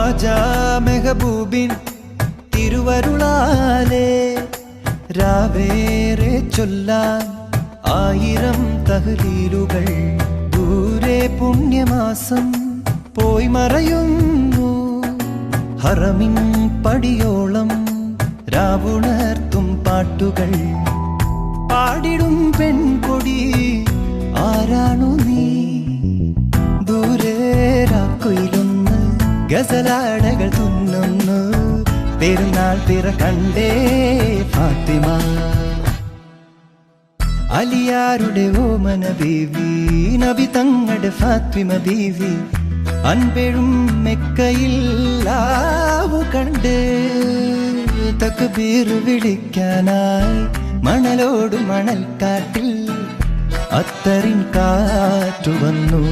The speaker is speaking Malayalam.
ഖ്വാജാ മെഹബൂബിൻ തിരുവരുളാലേ രാവേറെ ചൊല്ലാൻ 1000 തഹ്ലീലുകൾ. ദൂരെ പുണ്യമാസം പോയി മറയുന്നു ഹറമിൻ പടിയോളം രാവുണർത്തും പാട്ടുകൾ. പാടിടും പെൺകൊടി ആരാണു നീ? ദൂരെ രാക്കൊയിലൊന്ന് ഗസലാടകൾ തുന്നുന്നു. പെരുന്നാൾ പിറ കണ്ടേ ഫാത്തിമ. അലിയാരുടെ ഓമന ബീവി നബി തങ്ങളുടെ ഫാത്തിമ ബീവി. അൻപെഴും മെക്കയിൽ ലാവു കണ്ട് തക്ബീർ വിളിക്കാനായി മണലോട് മണൽക്കാട്ടിൽ അത്തറിൻ കാറ്റു വന്നു.